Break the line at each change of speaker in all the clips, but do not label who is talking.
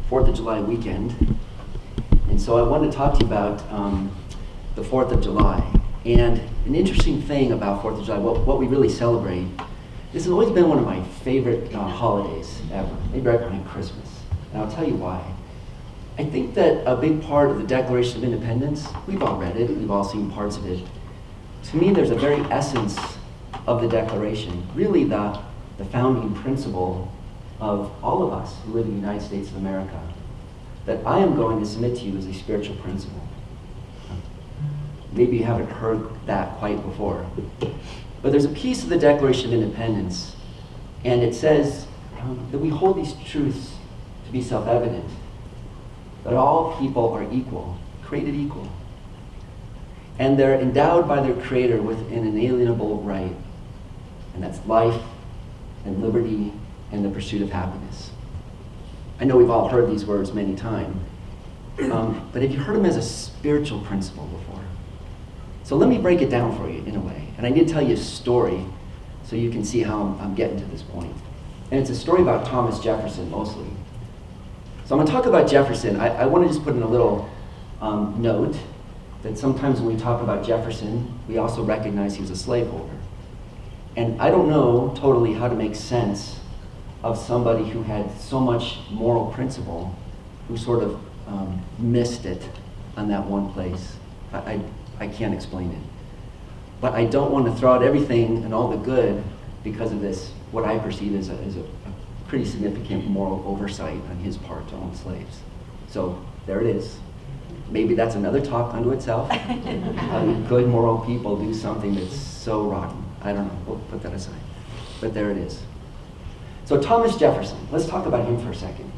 4th of July weekend. And so I wanted to talk to you about the 4th of July. And an interesting thing about 4th of July, what we really celebrate, this has always been one of my favorite holidays ever, maybe right behind Christmas. And I'll tell you why. I think that a big part of the Declaration of Independence, we've all read it, we've all seen parts of it. To me, there's a very essence of the Declaration, really the founding principle of all of us who live in the United States of America, that I am going to submit to you as a spiritual principle. Maybe you haven't heard that quite before. But there's a piece of the Declaration of Independence, and it says that we hold these truths to be self-evident, that all people are equal, created equal. And they're endowed by their Creator with an inalienable right, and that's life and liberty and the pursuit of happiness. I know we've all heard these words many times, but have you heard them as a spiritual principle before? So let me break it down for you in a way. And I need to tell you a story so you can see how I'm getting to this point. And it's a story about Thomas Jefferson mostly. So I'm going to talk about Jefferson. I want to just put in a little note that sometimes when we talk about Jefferson, we also recognize he was a slaveholder. And I don't know totally how to make sense of somebody who had so much moral principle, who sort of missed it on that one place. I can't explain it. But I don't want to throw out everything and all the good because of this, what I perceive as a pretty significant moral oversight on his part to own slaves. So there it is. Maybe that's another talk unto itself. How do good moral people do something that's so rotten? I don't know, we'll put that aside. But there it is. So Thomas Jefferson, let's talk about him for a second.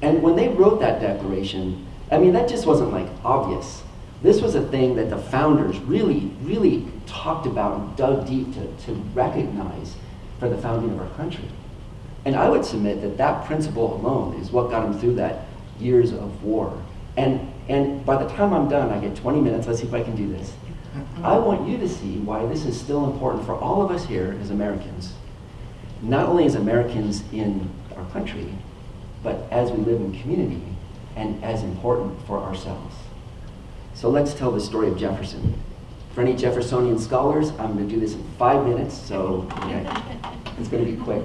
And when they wrote that declaration, I mean, that just wasn't like obvious. This was a thing that the founders really, really talked about and dug deep to recognize for the founding of our country. And I would submit that that principle alone is what got them through that years of war. And by the time I'm done, I get 20 minutes, let's see if I can do this. I want you to see why this is still important for all of us here as Americans. Not only as Americans in our country, but as we live in community and as important for ourselves. So let's tell the story of Jefferson. For any Jeffersonian scholars, I'm going to do this in 5 minutes, so it's going to be quick.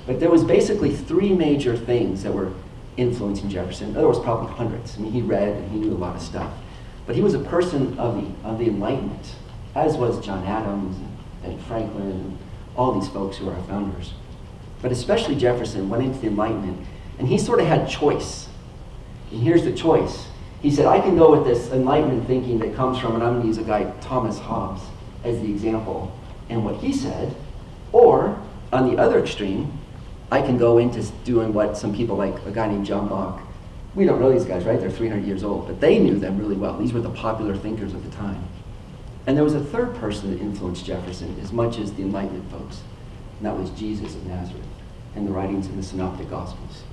But there was basically 3 major things that were influencing Jefferson. There was probably hundreds. I mean, he read and he knew a lot of stuff. But he was a person of the Enlightenment, as was John Adams and Franklin and all these folks who are our founders. But especially Jefferson went into the Enlightenment, and he sort of had choice. And here's the choice. He said, I can go with this Enlightenment thinking that comes from, and I'm going to use a guy, Thomas Hobbes, as the example, and what he said, or on the other extreme, I can go into doing what some people like a guy named John Locke. We don't know these guys, right? They're 300 years old, but they knew them really well. These were the popular thinkers of the time. And there was a third person that influenced Jefferson as much as the Enlightenment folks, and that was Jesus of Nazareth and the writings in the Synoptic Gospels.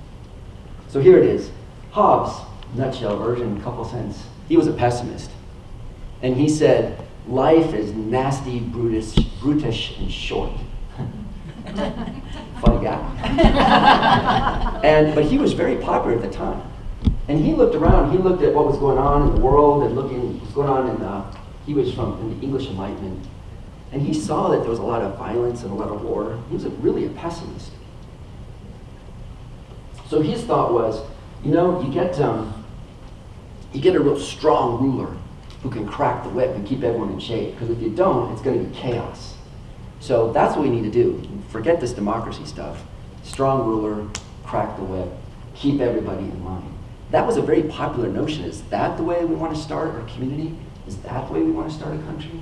So here it is. Hobbes, nutshell version, couple sentences. He was a pessimist. And he said, life is nasty, brutish, and short. Funny guy. But he was very popular at the time. And he looked around, he looked at what was going on in the world and looking what was going on he was in the English Enlightenment. And he saw that there was a lot of violence and a lot of war. He was really a pessimist. So his thought was, you get a real strong ruler who can crack the whip and keep everyone in shape. Because if you don't, it's going to be chaos. So that's what we need to do. Forget this democracy stuff. Strong ruler, crack the whip, keep everybody in line. That was a very popular notion. Is that the way we want to start our community? Is that the way we want to start a country?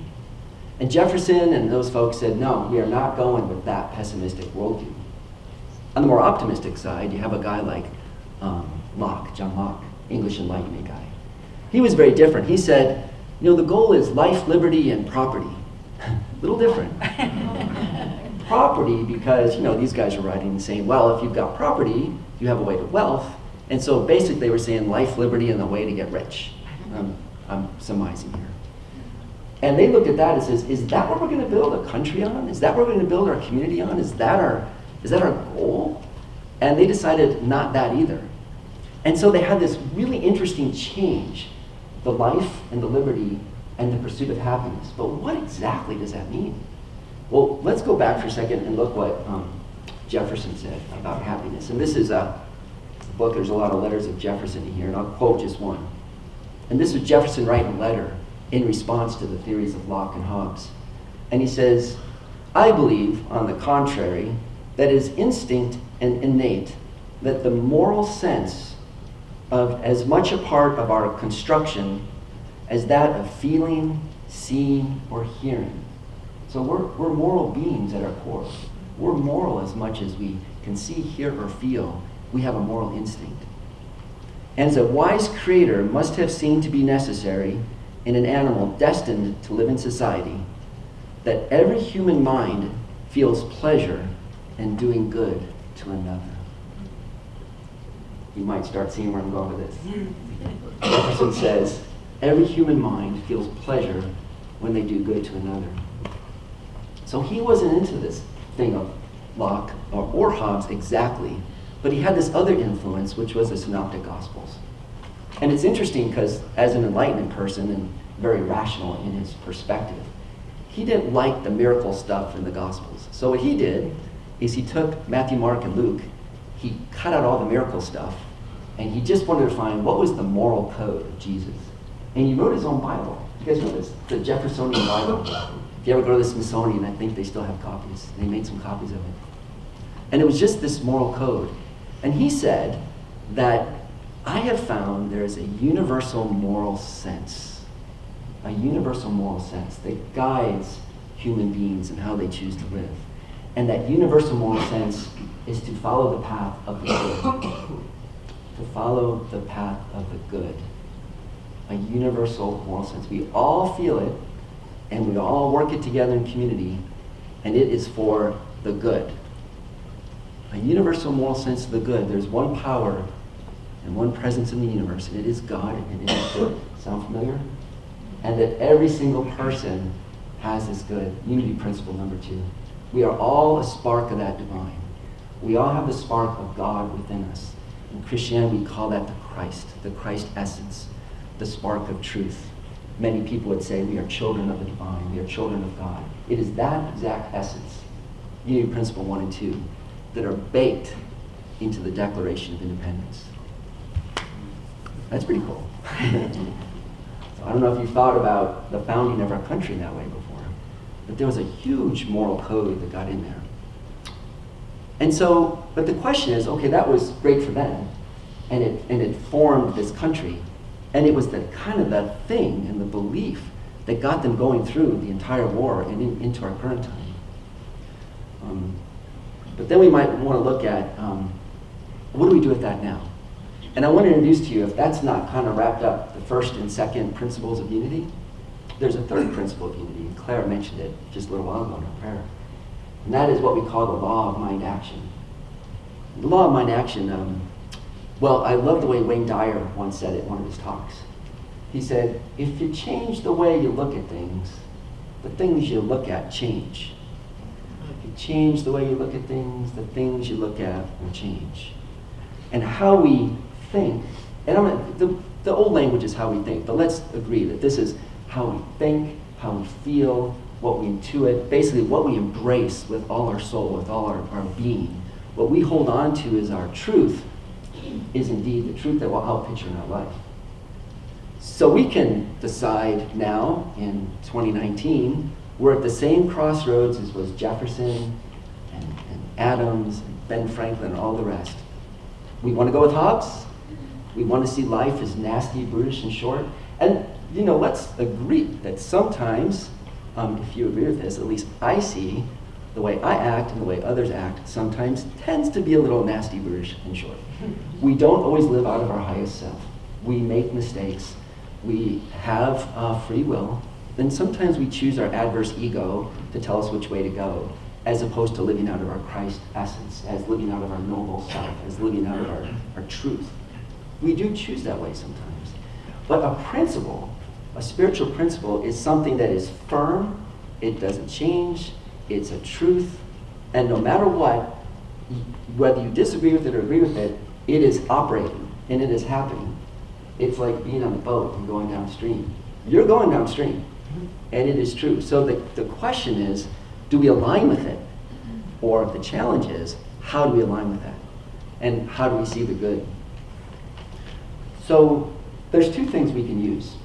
And Jefferson and those folks said, no, we are not going with that pessimistic worldview. On the more optimistic side, you have a guy like Locke, John Locke, English Enlightenment guy. He was very different. He said, the goal is life, liberty, and property. A little different. Property, because these guys are writing and saying, well, if you've got property, you have a way to wealth. And so basically they were saying life, liberty, and the way to get rich. I'm surmising here. And they looked at that and says, is that what we're going to build a country on? Is that what we're going to build our community on? Is that our goal? And they decided not that either. And so they had this really interesting change, the life and the liberty and the pursuit of happiness. But what exactly does that mean? Well, let's go back for a second and look what Jefferson said about happiness. And this is a book, there's a lot of letters of Jefferson in here, and I'll quote just one. And this is Jefferson writing a letter in response to the theories of Locke and Hobbes. And he says, I believe, on the contrary, that it is instinct and innate that the moral sense of as much a part of our construction as that of feeling, seeing, or hearing. So we're moral beings at our core. We're moral as much as we can see, hear, or feel. We have a moral instinct. And as a wise creator must have seen to be necessary in an animal destined to live in society, that every human mind feels pleasure in doing good to another. You might start seeing where I'm going with this. Jefferson says, every human mind feels pleasure when they do good to another. So he wasn't into this thing of Locke or Hobbes exactly, but he had this other influence, which was the Synoptic Gospels. And it's interesting because as an Enlightenment person and very rational in his perspective, he didn't like the miracle stuff in the Gospels. So what he did is he took Matthew, Mark, and Luke, he cut out all the miracle stuff, and he just wanted to find what was the moral code of Jesus. And he wrote his own Bible. You guys know this? The Jeffersonian Bible. If you ever go to the Smithsonian, I think they still have copies. They made some copies of it. And it was just this moral code. And he said that I have found there is a universal moral sense. A universal moral sense that guides human beings and how they choose to live. And that universal moral sense is to follow the path of the good. To follow the path of the good. A universal moral sense. We all feel it, and we all work it together in community, and it is for the good. A universal moral sense of the good. There's one power and one presence in the universe, and it is God, and it is good. Sound familiar? And that every single person has this good. Unity principle number 2. We are all a spark of that divine. We all have the spark of God within us. In Christianity, we call that the Christ essence, the spark of truth. Many people would say we are children of the divine, we are children of God. It is that exact essence, Unity Principle 1 and 2, that are baked into the Declaration of Independence. That's pretty cool. So I don't know if you've thought about the founding of our country in that way before, but there was a huge moral code that got in there. And so, but the question is, okay, that was great for them, and it formed this country, and it was the kind of the thing and the belief that got them going through the entire war and into our current time. But then we might want to look at what do we do with that now? And I want to introduce to you, if that's not kind of wrapped up the first and second principles of unity, there's a third principle of unity. Clara mentioned it just a little while ago in her prayer. And that is what we call the law of mind action. The law of mind action, well, I love the way Wayne Dyer once said it in one of his talks. He said, if you change the way you look at things, the things you look at change. If you change the way you look at things, the things you look at will change. And how we think, and the old language is how we think, but let's agree that this is how we think, how we feel, what we intuit, basically what we embrace with all our soul, with all our being. What we hold on to as our truth is indeed the truth that will outpicture in our life. So we can decide now, in 2019, we're at the same crossroads as was Jefferson and Adams and Ben Franklin and all the rest. We want to go with Hobbes. We want to see life as nasty, brutish, and short. And, let's agree that sometimes, if you agree with this, at least I see the way I act and the way others act sometimes tends to be a little nasty, brutish, and short. We don't always live out of our highest self. We make mistakes. We have free will. Then sometimes we choose our adverse ego to tell us which way to go, as opposed to living out of our Christ essence, as living out of our noble self, as living out of our truth. We do choose that way sometimes. But a principle, a spiritual principle, is something that is firm, it doesn't change, it's a truth, and no matter what, whether you disagree with it or agree with it, it is operating. and it is happening. It's like being on a boat and going downstream. You're going downstream, and it is true. So the question is, do we align with it? Or the challenge is, how do we align with that? And how do we see the good? So there's two things we can use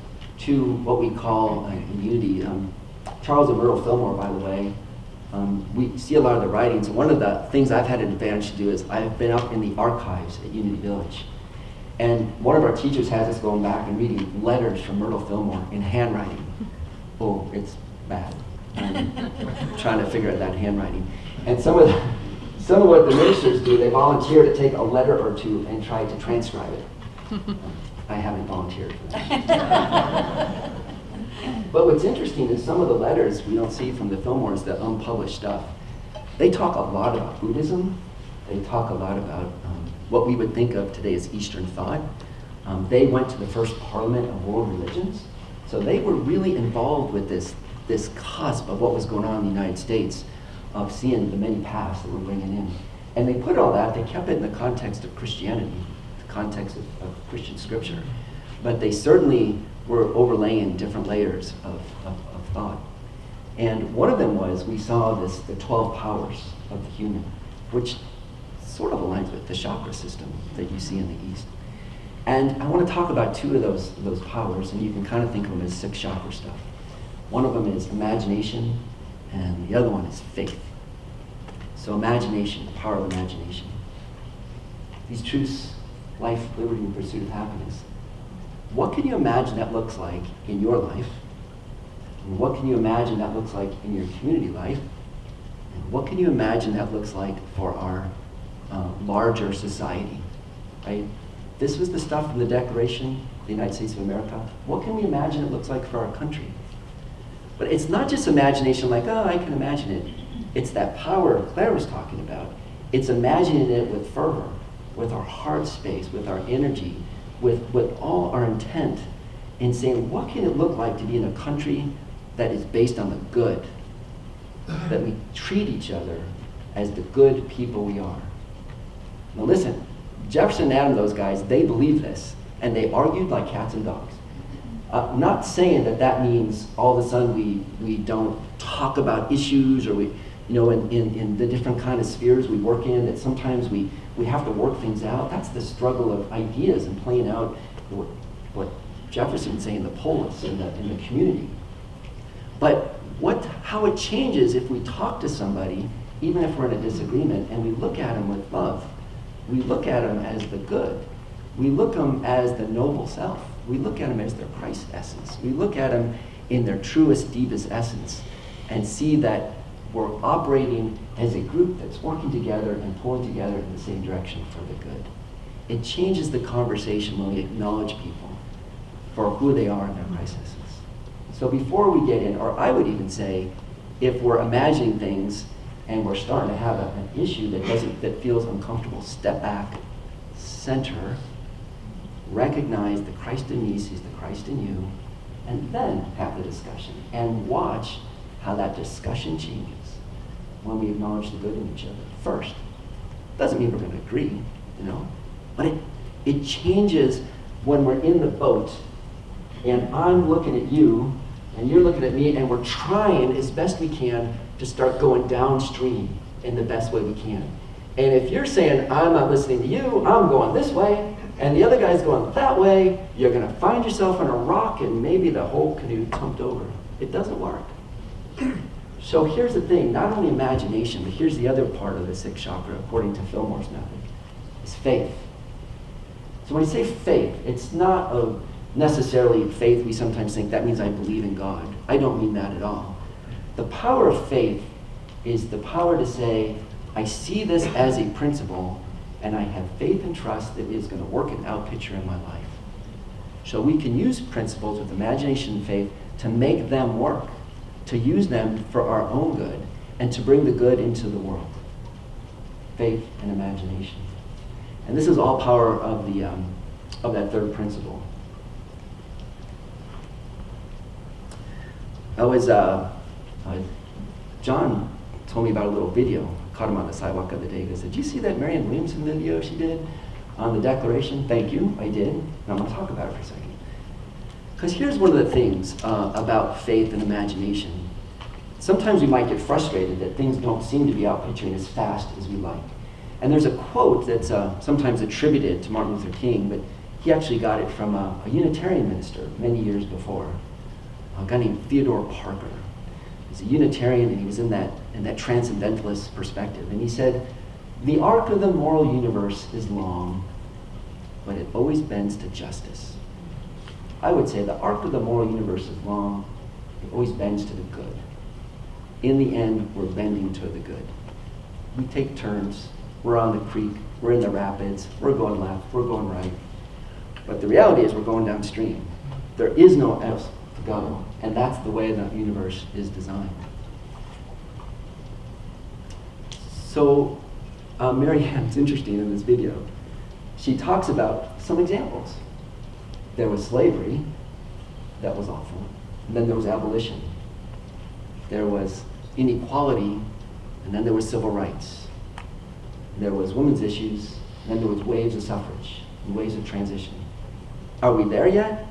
to what we call unity. Charles and Myrtle Fillmore, by the way, we see a lot of the writings. One of the things I've had an advantage to do is I've been up in the archives at Unity Village. And one of our teachers has us going back and reading letters from Myrtle Fillmore in handwriting. Oh, it's bad. I'm trying to figure out that handwriting. And some of what the ministers do, they volunteer to take a letter or two and try to transcribe it. I haven't volunteered for that. But what's interesting is some of the letters we don't see from the Fillmores, the unpublished stuff, they talk a lot about Buddhism. They talk a lot about what we would think of today as Eastern thought. They went to the first Parliament of World Religions. So they were really involved with this cusp of what was going on in the United States, of seeing the many paths that we're bringing in. And they put all that, they kept it in the context of Christianity, the context of Christian scripture. But they certainly were overlaying different layers of thought. And one of them was, we saw the 12 powers of the human, which sort of aligns with the chakra system that you see in the East. And I want to talk about two of those powers, and you can kind of think of them as 6 chakra stuff. One of them is imagination, and the other one is faith. So imagination, the power of imagination. These truths, life, liberty, and pursuit of happiness. What can you imagine that looks like in your life? And what can you imagine that looks like in your community life? And what can you imagine that looks like for our larger society? Right? This was the stuff from the Declaration of the United States of America. What can we imagine it looks like for our country? But it's not just imagination like, oh, I can imagine it. It's that power Claire was talking about. It's imagining it with fervor, with our heart space, with our energy, with all our intent in saying, what can it look like to be in a country that is based on the good? That we treat each other as the good people we are. Now listen, Jefferson and Adam, those guys, they believed this, and they argued like cats and dogs. I'm not saying that means all of a sudden we don't talk about issues, or we, in the different kind of spheres we work in, that sometimes we have to work things out. That's the struggle of ideas and playing out what Jefferson's saying, the polis in the community. But how it changes if we talk to somebody, even if we're in a disagreement, and we look at them with love. We look at them as the good. We look at them as the noble self. We look at them as their Christ essence. We look at them in their truest, deepest essence, and see that we're operating as a group that's working together and pulling together in the same direction for the good. It changes the conversation when we acknowledge people for who they are in their Christ essence. So before we get in, or I would even say, if we're imagining things and we're starting to have an issue that feels uncomfortable, step back, center, recognize the Christ in me sees the Christ in you, and then have the discussion. And watch how that discussion changes when we acknowledge the good in each other first. Doesn't mean we're going to agree, but it changes when we're in the boat and I'm looking at you and you're looking at me, and we're trying as best we can to start going downstream in the best way we can. And if you're saying, I'm not listening to you, I'm going this way, and the other guy's going that way, you're going to find yourself on a rock and maybe the whole canoe tumped over. It doesn't work. So here's the thing, not only imagination, but here's the other part of the 6th chakra, according to Fillmore's method, is faith. So when you say faith, it's not necessarily faith we sometimes think that means I believe in God. I don't mean that at all. The power of faith is the power to say, I see this as a principle, and I have faith and trust that it is going to work an out picture in my life. So we can use principles with imagination and faith to make them work, to use them for our own good, and to bring the good into the world. Faith and imagination. And this is all power of that 3rd principle. John told me about a little video. I caught him on the sidewalk the other day. He said, did you see that Marianne Williamson video she did on the Declaration? Thank you, I did. And I'm going to talk about it for a second. Because here's one of the things about faith and imagination. Sometimes we might get frustrated that things don't seem to be outpicturing as fast as we like. And there's a quote that's sometimes attributed to Martin Luther King, but he actually got it from a Unitarian minister many years before, a guy named Theodore Parker. He's a Unitarian, and he was in that transcendentalist perspective. And he said, "The arc of the moral universe is long, but it always bends to justice." I would say the arc of the moral universe is long, it always bends to the good. In the end, we're bending to the good. We take turns, we're on the creek, we're in the rapids, we're going left, we're going right. But the reality is we're going downstream. There is no else to go, and that's the way the universe is designed. So Mary Ann's interesting in this video. She talks about some examples. There was slavery, that was awful. And then there was abolition. There was inequality, and then there was civil rights. There was women's issues, and then there was waves of suffrage and waves of transition. Are we there yet?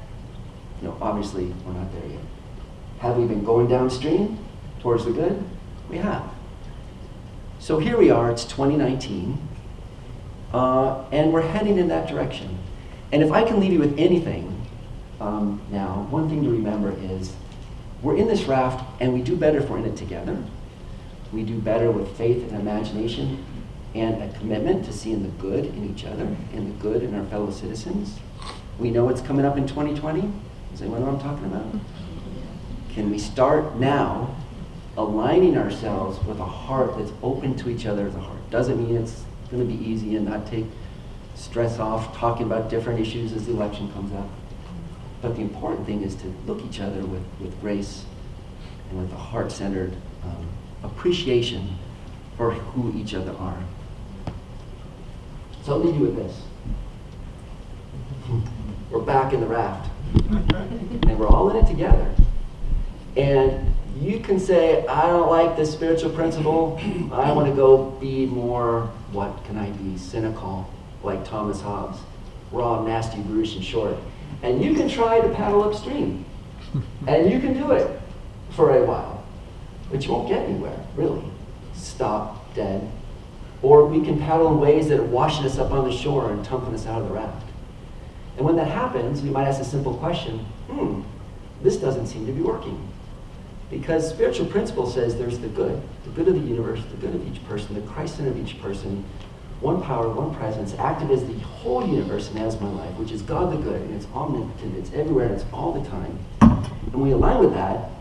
No, obviously we're not there yet. Have we been going downstream towards the good? We have. So here we are, it's 2019, and we're heading in that direction. And if I can leave you with anything now, one thing to remember is we're in this raft, and we do better if we're in it together. We do better with faith and imagination and a commitment to seeing the good in each other and the good in our fellow citizens. We know it's coming up in 2020. Does anyone know what I'm talking about? Can we start now aligning ourselves with a heart that's open to each other as a heart? Doesn't mean it's going to be easy and not take stress off talking about different issues as the election comes up. But the important thing is to look each other with grace and with a heart-centered appreciation for who each other are. So I'll leave you with this. We're back in the raft, and we're all in it together. And you can say, I don't like this spiritual principle. I want to go be more, what can I be, cynical, like Thomas Hobbes. Raw, nasty, brutish, and short. And you can try to paddle upstream. And you can do it for a while. But you won't get anywhere, really. Stop dead. Or we can paddle in ways that are washing us up on the shore and tumbling us out of the raft. And when that happens, we might ask a simple question, this doesn't seem to be working. Because spiritual principle says there's the good of the universe, the good of each person, the Christ in of each person, one power, one presence, active as the whole universe and as my life, which is God the good, and it's omnipotent, it's everywhere, and it's all the time. And when we align with that,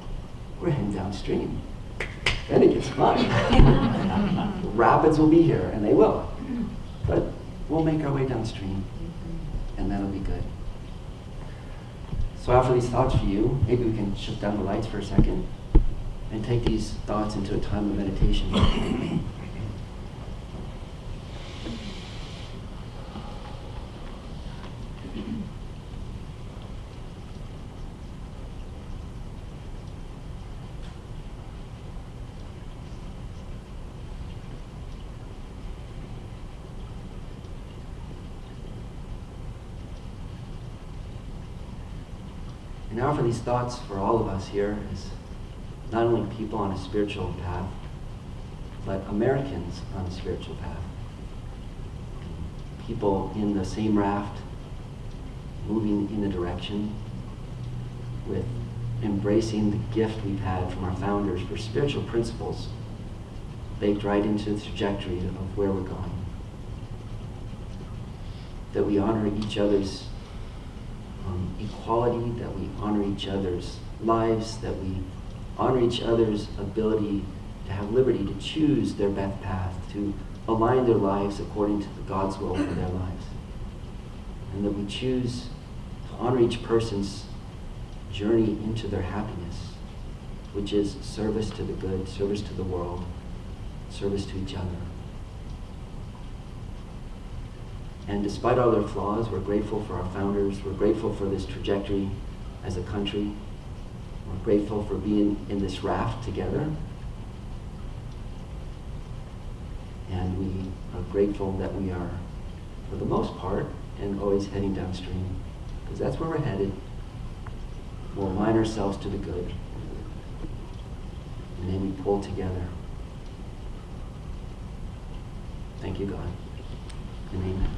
we're heading downstream. Then it gets fun. Rapids will be here, and they will. But we'll make our way downstream, and that'll be good. So after these thoughts for you, maybe we can shut down the lights for a second and take these thoughts into a time of meditation. And now for these thoughts for all of us here is not only people on a spiritual path, but Americans on a spiritual path. People in the same raft, moving in a direction with embracing the gift we've had from our founders for spiritual principles baked right into the trajectory of where we're going. That we honor each other's equality, that we honor each other's lives, that we honor each other's ability to have liberty to choose their best path, to align their lives according to God's will for their lives. And that we choose to honor each person's journey into their happiness, which is service to the good, service to the world, service to each other. And despite all their flaws, we're grateful for our founders. We're grateful for this trajectory as a country. We're grateful for being in this raft together. And we are grateful that we are for the most part, and always heading downstream, because that's where we're headed. We'll align ourselves to the good, and then we pull together. Thank you, God, and amen.